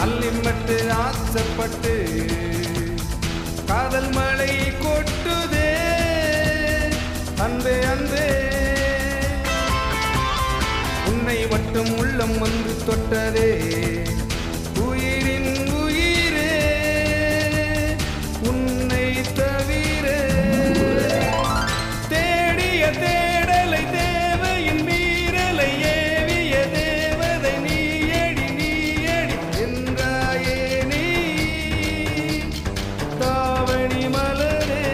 அள்ளிமட்டு ஆசைப்பட்டு காதல் மழை கொட்டுதே அன்பே அன்பே உன்னை மட்டும் உள்ளம் வந்து தொட்டதே உயிரின் உயிரே உன்னை தவிர தேடிய தேடலை தேவையின் மீறலை ஏவிய தேவதை நீயடி நீயடி என்றாயே நீ தாவணி மலரே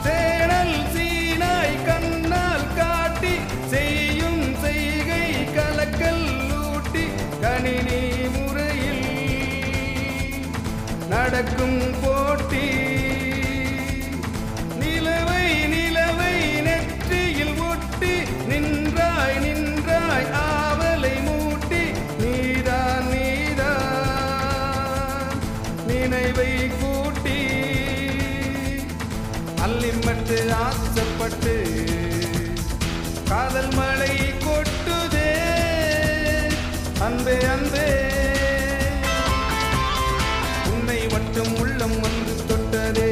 சேனல் சீனாய் கண்ணால் காட்டி செய்யும் செய்கை கலக்கல் ஊட்டி கணினி முறையில் நடக்கும் போட்டி நிலவை நிலவை நெற்றியில் ஒட்டி நின்றாய் நின்றாய் ஆவலை மூட்டி நீதான் நீதான் நினைவை கூட்டி அள்ளிமட்டு ஆசைப்பட்டு காதல் மழை கொட்டுதே அன்பே அன்பே உன்னை மட்டும் உள்ளம் வந்து தொட்டதே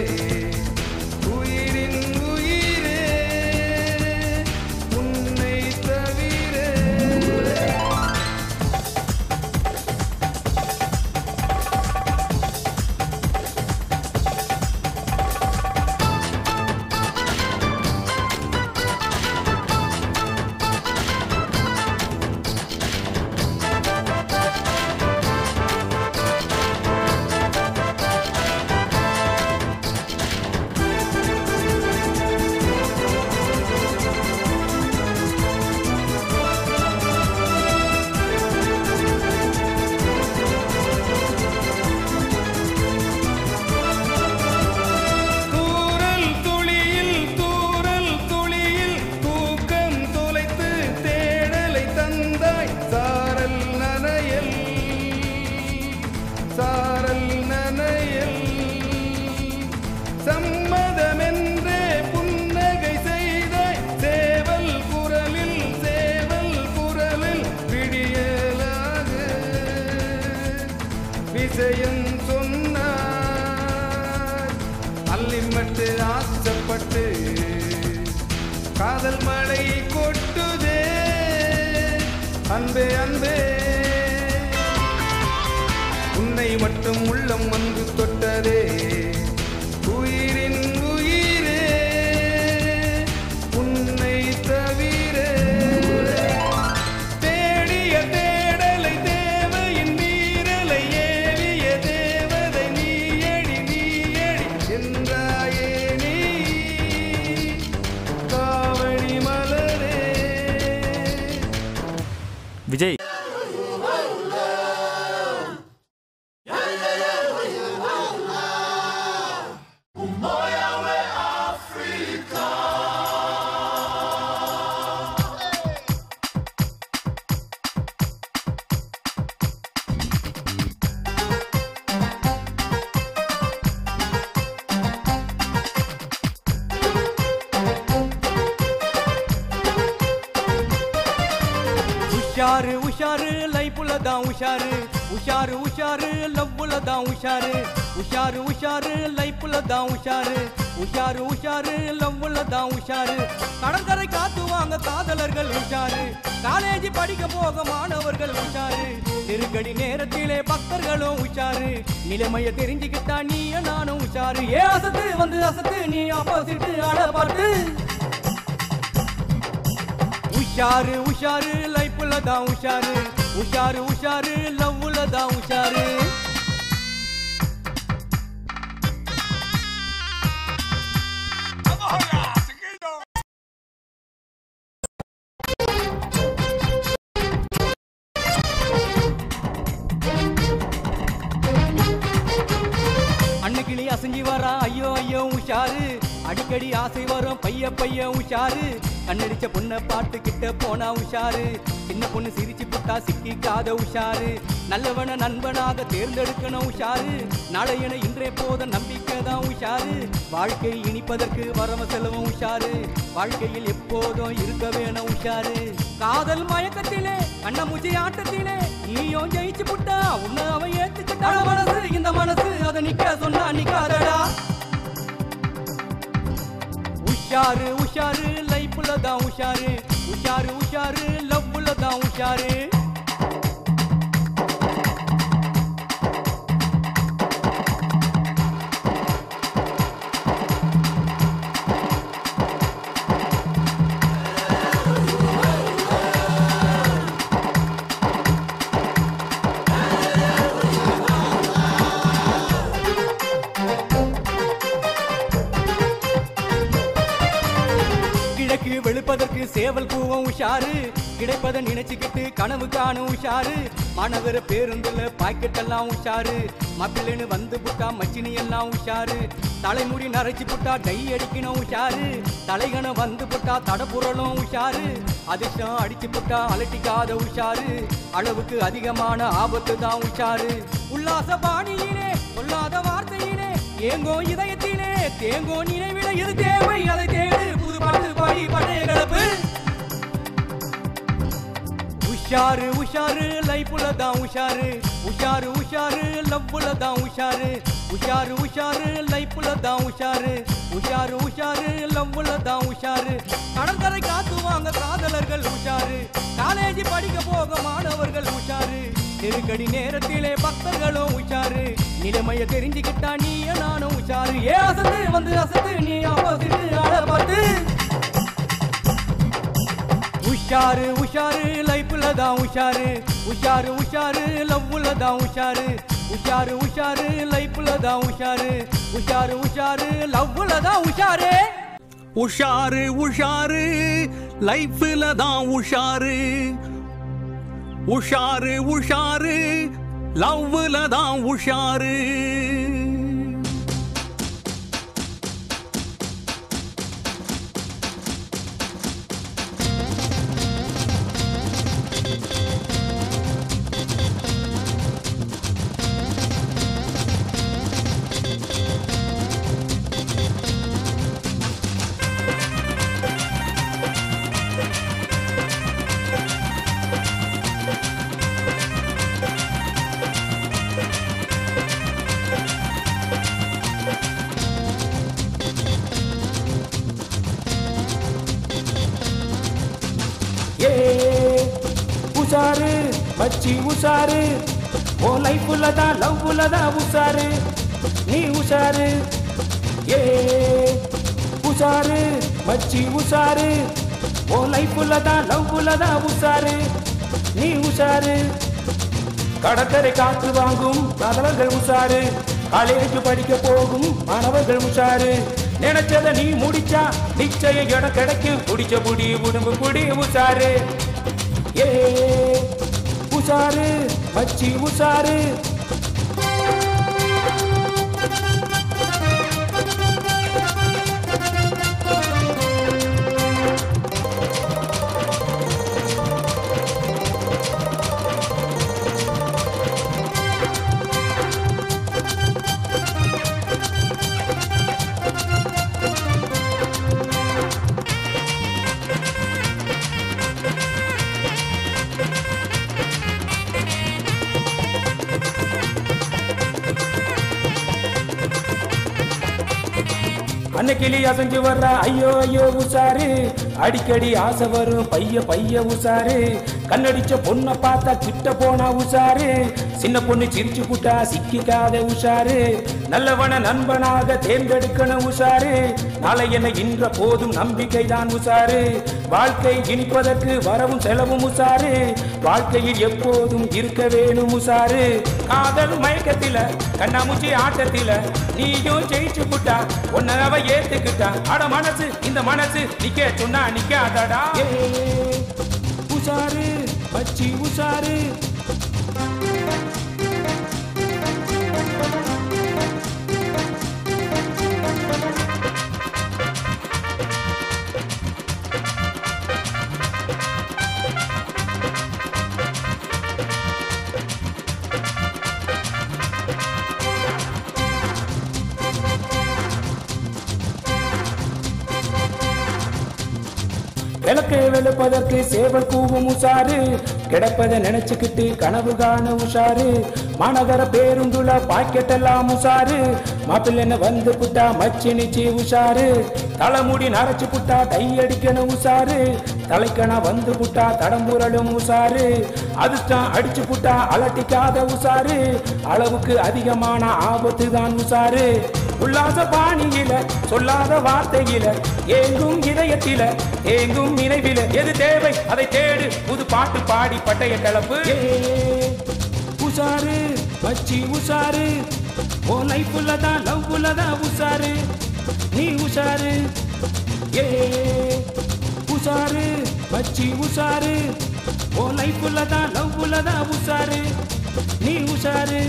உயிரின் உயிரே உன்னை தவிர தூரல் துளியில் தூக்கம் தொலைத்து தேடலை தந்தாய் சாரல் நனையல் சம்மதமென்றே புன்னகை செய்தாய் சேவல் குரலில் விடியலாக விஷயம் சொன்னார் அள்ளிமட்டு ஆசைப்பட்டு காதல் மழை கொட்டுதே அன்பே அன்பே உன்னை மட்டும் உள்ளம் வந்து தொட்டதே உயிரின் உயிரே உன்னை தவிர தேடிய தேடலை தேவையின் மீறலை ஏவிய தேவதை நீயடி நீயடி என்றாயே நீ தாவணி மலரே விஜய் உஷாரு உஷாரு லைஃப்ல தான் உஷாரு உஷாரு உஷாரு லவ்ல தான் உஷாரு உஷாரு உஷாரு லைஃப்ல தான் உஷாரு உஷாரு உஷாரு லவ்ல தான் உஷாரு கடற்கரை காத்து வாங்க காதலர்கள் உஷாரு காலேஜ் படிக்க போக மாணவர்கள் உஷாரு நெருக்கடி நேரத்திலே பக்தர்களும் உஷாரு நிலைமைய தெரிஞ்சுக்கிட்டா நீய நானும் உஷாரு ஏ அசத்து வந்து அசத்து நீ ஆப்போசிட் ஆட பார்த்து உஷாரு உஷாரு லைஃப்ல லைஃப்ல தான் உஷாரு உஷாரு உஷாரு லவ்வுல தான் உஷாரு அன்னைக்கிளி அசைஞ்சி வரா ஐயோ ஐயோ உஷாரு அடிக்கடி ஆசை வரும் பைய பைய உஷாரு கண்ணடிச்ச பொண்ணை பாட்டு கிட்ட போனா உஷாரு சின்ன பொண்ணு சிரிச்சு புட்டா சிக்கிக்காத உஷாரு நல்லவன நண்பனாக தேர்ந்தெடுக்கணும் உஷாரு நாளையன இன்றே போத நம்பிக்கை தான் உஷாரு வாழ்க்கை இனிப்பதற்கு வரம செலவும் உஷாரு வாழ்க்கையில் எப்போதும் இருக்க வேணும் உஷாரு காதல் மயக்கத்திலே கண்ணமுச்சி ஆட்டத்திலே நீயும் ஜெயிச்சு புட்டா உன்னை அவன் ஏத்துக்கிட்டா மனசு இந்த மனசு அதை நிக்க சொன்னா நிக்காதடா உஷாரு உஷாரு லைஃப்ல தான் உஷாரு உஷாரு உஷாரு லவ்ல தான் உஷாரு வெளுப்பதற்கு சேவல் கூவம் உஷாரு கிடைப்பதை நினைச்சுக்கிட்டு கனவு காணும் உஷாரு மாநகர பேருந்துல பாக்கெட் எல்லாம் உஷாரு மப்பிள்ளைன்னு வந்து புட்டா மச்சினி எல்லாம் உஷாரு தலைமுடி நரைச்சு புட்டா டை அடிக்கணும் உஷாரு தலைகணம் வந்து புட்டா தடப்புறலும் உஷாரு அதிர்ஷ்டம் அடிச்சு புட்டா அலட்டிக்காத உஷாரு அளவுக்கு அதிகமான ஆபத்து தான் உஷாரு உல்லாச பாணியிலே சொல்லாத வார்த்தையிலே ஏங்கோ இதயத்திலே தேங்கோ நினைவில எது தேவை அதை தேடு புது பாட்டு பாடி பழைய கலப்பு உஷாரு உஷாரு லைஃப்ல தான் உஷாரு உஷாரு உஷாரு லவ்ல தான் உஷாரு உஷாரு உஷாரு லைஃப்ல தான் உஷாரு உஷாரு உஷாரு லவ்ல தான் உஷாரு கடற்கரை காத்து வாங்க காதலர்கள் உஷாரு காலேஜ் படிக்க போக மாணவர்கள் உஷாரு நெருக்கடி நேரத்திலே பக்தர்களும் உஷாரு நிலைமைய தெரிஞ்சுக்கிட்டா நீய நானும் உஷாரு ஏ அசத்து வந்து அசத்து நீ ஆப்போசிட்டு ஆள பார்த்து உஷாரு உஷாரு லைஃப்ல தான் உஷாரு உஷாரு உஷாரு லவ்ல தான் உஷாரு உஷாரு உஷாரு லைஃப்ல தான் உஷாரு உஷாரு உஷாரு லவ்ல தான் உஷாரு உஷாரு உஷாரு லைஃப்ல தான் உஷாரு உஷாரு உஷாரு லவ்ல தான் உஷாரு உஷாரு மச்சி உஷாரு ஓ லைஃப்ல தான் லவ்ல தான் உஷாரு நீ உஷாரு ஏ உஷாரு மச்சி உஷாரு ஓ லைஃப்ல தான் லவ்ல தான் உஷாரு நீ உஷாரு கடற்கரை காற்று வாங்கும் காதலர்கள் உஷாரு காலேஜ் படிக்க போகும் மாணவர்கள் உஷாரு நினைச்சத நீ முடிச்சா நிச்சயம் இடம் கிடைக்கும் குடிச்ச புடி உடம்பு புடி உஷாரு ஏ உஷாரு மச்சி உஷாரு அன்னைக்கிளி அசைஞ்சு வர்றா ஐயோ ஐயோ உஷாரு அடிக்கடி ஆசை வரும் பைய பைய உஷாரு கண்ணடிச்ச பொண்ணை பார்த்தா கிட்ட போனா உஷாரு, சின்ன பொண்ணு சிரிச்சு புட்டா சிக்கிக்காத உஷாரு, நல்லவன நண்பனாக தேர்ந்தெடுக்கணும் உஷாரு, நாளை என்ன இன்ற போதும் நம்பிக்கை தான் உஷாரு, வாழ்க்கை இனிப்பதற்கு வரவும் செலவும் உஷாரு, வாழ்க்கையில் எப்போதும் இருக்க வேணும் உஷாரு, காதல் மயக்கத்தில கண்ணாமூச்சி ஆட்டத்தில நீயும் ஜெயிச்சு புட்டா உன்னை அவ ஏத்துக்கிட்டா, அட மனசு இந்த மனசு நிக்க சொன்னா நிக்காதடா, உஷாரு மச்சி உஷாரு. விளக்கு வெளுப்பதற்கு சேவல் கூவும் உஷாரு, கிடப்பதை நினைச்சுக்கிட்டு கனவு காண உஷாரு, மாநகர பேருந்துல பாக்கெட் எல்லாம் உஷாரு, மாப்பிள்ளை வந்து புட்டா மச்சி நிச்சி உஷாரு, தலைமுடி நரைச்சு புட்டா டை அடிக்கணும் உஷாரு, தலைக்கணா வந்து புட்டா தடம்புரலும் உஷாரு, அதிர்ஷ்டம் அடிச்சு புட்டா அலட்டிக்காத உஷாரு, அளவுக்கு அதிகமான ஆபத்து தான் உஷாரு, உல்லாச பாணியில சொல்லாத வார்த்தையில ஏங்கும் இதயத்தில ஏங்கும் நினைவில எது தேவை அதை தேடு, புது பாட்டு பாடி பட்டைய கலப்பு, உஷாரு மச்சி உஷாரு, ஓ லைஃப்லதான் லவ்வுலதான் உஷாரு, நீ உஷாரு உஷாரு மச்சி உஷாரு, ஓ லைஃப்லதான் லவ்வுலதான் உஷாரு, நீ உஷாரு,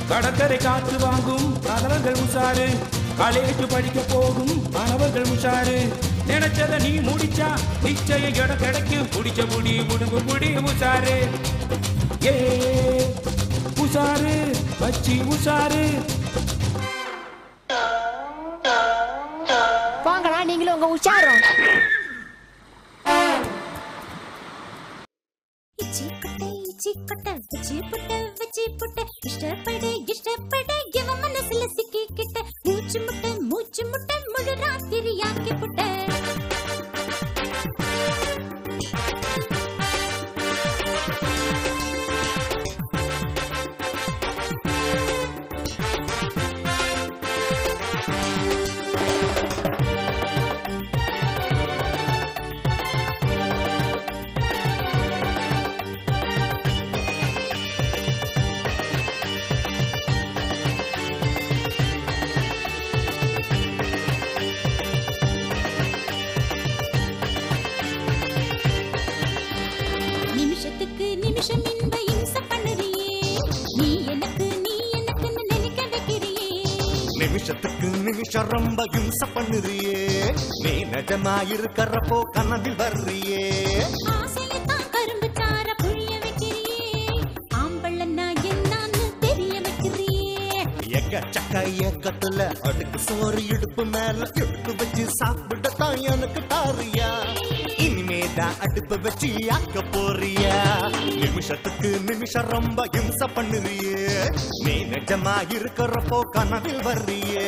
கடற்கரை காற்று வாங்கும் காதலர்கள் உஷாரு, காலேஜ் படிக்க போகும் மாணவர்கள் உஷாரு, நினைச்சத நீ முடிச்சா நிச்சய இடம் கிடைக்கும், முடிச்ச முடி முடுங்கு முடி உஷாரு, உஷாரு மச்சி உஷாரு. போங்கடா நீங்களும் உங்க உஷாரும். இஷ்டப்பட இவ மனசுல சிக்கிக்கிட்ட மூச்சு முட்டை முழு ராத்திரி ஆக்கி புட்ட, நிமிஷம் இன்ப இம்ச பண்ணுறியே, நீ எனக்கு நினைக்க வைக்கிறியே, நிமிஷத்துக்கு நிமிஷம் ரொம்ப இம்ச பண்ணுறியே, நீ நிஜமா இருக்கிறப்போ கனவில் வர்றியே, ஆசையில தான் கரும்பு சார புழிய வைக்கிறியே, ஆம்பளன்னா என்னன்னு தெரிய வைக்கிறியே, எக்கச்சக்க ஏக்கத்துல அடுக்கு சோறு இடுப்பு மேல எடுத்து வச்சு சாப்பிடத்தான் எனக்கு தாரியா, இனிமேதான் அடுப்பு வச்சு ஆக்க போறியா, நிமிஷத்துக்கு நிமிஷம் ரொம்ப இம்ச பண்ணுறியே, நீ நிஜமா இருக்கிறப்போ கனவில் வர்றியே,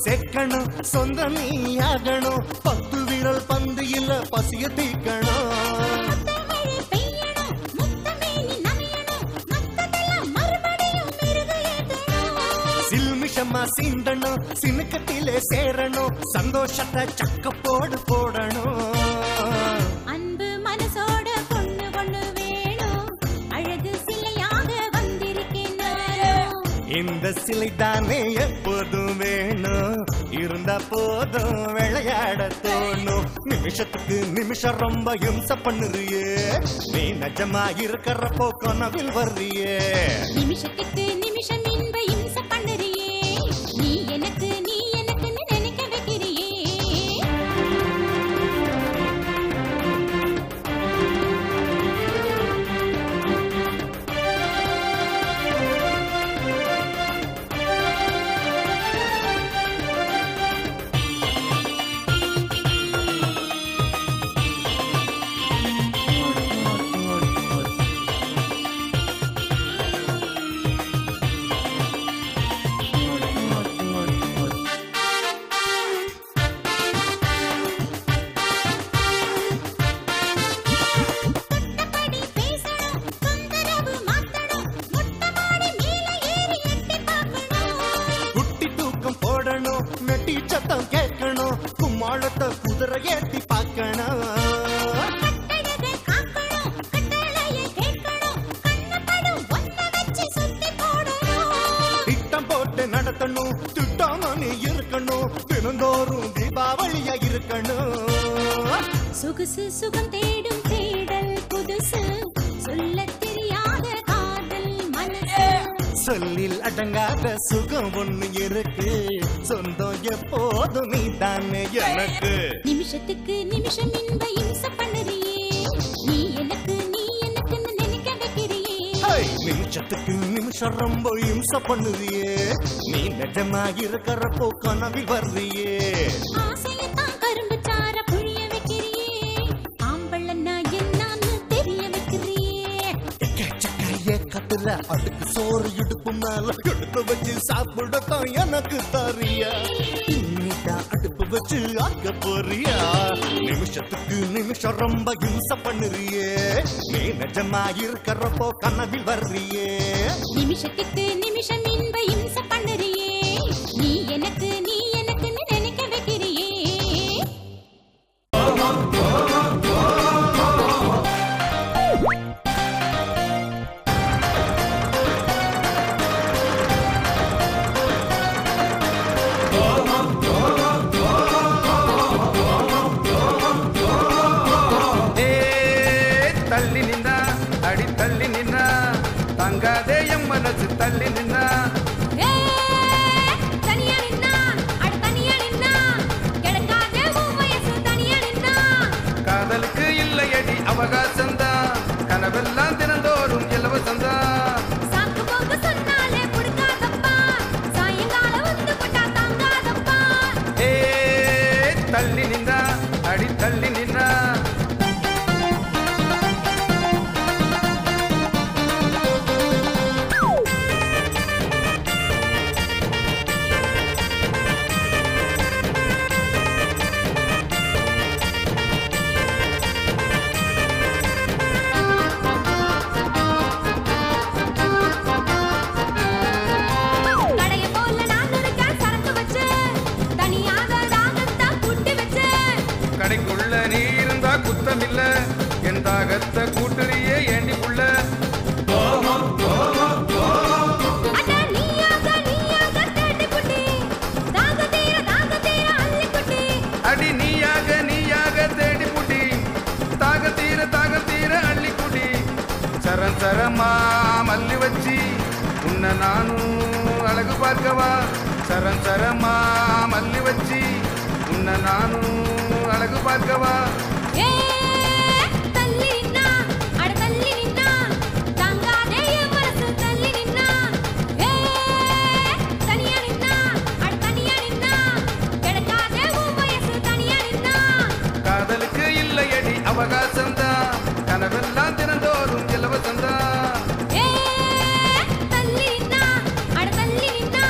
சேர்க்கணும் சொந்த நீயாகணும், 10 விரல் பந்தியில பசிய தீக்கணும், சில்மிஷமா சீண்டணும் சினுக்கத்திலே சேரணும், சந்தோஷத்தை சக்க போடு போடணும், அன்பு மனசோட பொண்ணு வேணும், அழகு சிலையாக வந்திருக்கேன், இந்த சிலை தானே எப்போது எதுவும் வேணும் இருந்தா போதும் விளையாட தோணும் நிமிஷத்துக்கு நிமிஷம் ரொம்ப இம்சை பண்ணுறியே நீ நிஜமா இருக்கிறப்போ கனவில் வர்றியே நிமிஷத்துக்கு நிமிஷம் இன்ப இம்சை பண்ணுறியே நீ எனக்கு நினைக்க வைக்கிறியே சத்தம் கேட்கணும் கும்மாளத்தை குதிரை ஏத்தி பார்க்கணும் திட்டம் போட்டு நடத்தணும் திட்டாம நீ இருக்கணும் தினந்தோறும் தீபாவளியா இருக்கணும் சொகுசு சுகம் தேடும் தேடல் புதுசு சொல்ல தெரியாத காதல் மனசு சொல்லில் அடங்காத சுகம் ஒண்ணு இருக்கு சொந்தம் எப்போதும் நீ தானே எனக்கு நிமிஷத்துக்கு நிமிஷம் இன்ப இம்சை பண்ணுறியே நீ எனக்கு நினைக்க வைக்கிறியே நிமிஷத்துக்கு நிமிஷம் ரொம்ப இம்சை பண்ணுறியே நீ நிஜமா இருக்கிறப்போ கனவில் வர்றியே ஆசையத்தான் கரும்பு சார புழிய வைக்கிறியே ஆம்பளன்னா என்னன்னு தெரிய வைக்கிறியே ஏக்கத்துல அடுக்கு சோறு இடுப்பு மேல எடுத்து வச்சு சாப்பிடத்தான் எனக்கு தரியா இன்னிதான் அடுப்பு வச்சு ஆக்க போறியா நிமிஷத்துக்கு நிமிஷம் ரொம்ப இம்சை பண்ணுறியே நீ நிஜமா இருக்கிறப்போ கனவில் வர்றியே நிமிஷத்துக்கு நிமிஷம் இன்ப இம்சை பண்ணுறியே நீ எனக்கு நினைக்க வைக்கிறியே தள்ளி நின்னா அடி தள்ளி நின்னா தங்காதே எம் மனசு தள்ளி நின்னா தனியா நின்னா அட தனியா நின்னா கிடக்காதே உன் வயசு தனியா நின்னா காதலுக்கு இல்லையடி அவகாசம்தான் கனவெல்லாம் தினந்தோறும் இலவசம்தான் சாக்கு போக்கு சொன்னாலே புடுக்காதப்பா சாயங்காலம் வந்து போட்டா தாங்காதப்பா தள்ளி நின்னா அடி தள்ளி நின்னா கடைய போல நான் இருக்கேன் சரக்கு வச்சு தனியாக தாகத்தான் கூட்டி வச்சு கடைக்குள்ள நீ இருந்தா குத்தமில்ல என் தாகத்தை கூட்டுறியே ஏண்டி புள்ள அட நீயாக தேடி குட்டி தாக தீர அள்ளி குட்டி அடி நீயாக தேடி புட்டி தாக தீர அள்ளி குடி சரம் சரமா மல்லி வச்சி உன்னை நானும் அழகு பார்க்கவா சரம் சரமா மல்லி வச்சி உன்னை நானும் அழகு பார்க்கவா ஏ தள்ளி நின்னா அட தள்ளி நின்னா தாங்காதே என் மனசு தள்ளி நின்னா ஏ தனியா நின்னா அட தனியா நின்னா கிடக்காதே உன் வயசு தனியா நின்னா காதலுக்கு இல்லையடி அவகாசம்தான் கனவெல்லாம் தினந்தோறும் இலவசம்தான் ஏ தள்ளி நின்னா அட தள்ளி நின்னா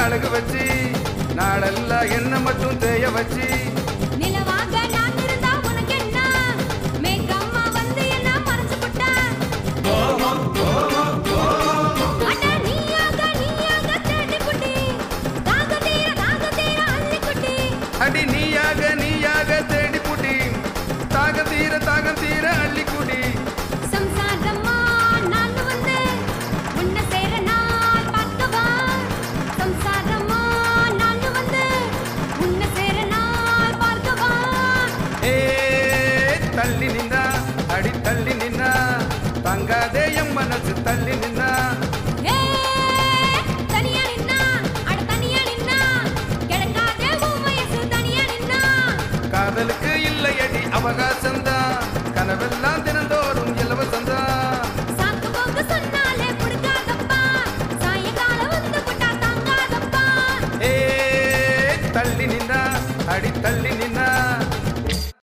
அழகு வச்சு நாளெல்லாம் என்ன மட்டும் தேய வச்சு நிலவாக நான் இருந்தா உனக்கு என்ன மேகம்மா வந்து என்ன மறைச்சு புட்ட அட நீயாக தேடி புட்டி தாக தீர அள்ளி குட்டி அடி நீயாக தேடி புட்டி தாக தீர அள்ளி குடி சம்சாரம்மா நான் வந்து உன்னை சேர நாள் பார்க்கவா சம்சாரம்மா நான் வந்து உன்னை சேர நாள் பார்க்கவா ஏ தள்ளி நின்னா அடி தள்ளி நின்னா தங்காதே என் மனசு தள்ளி நின்னா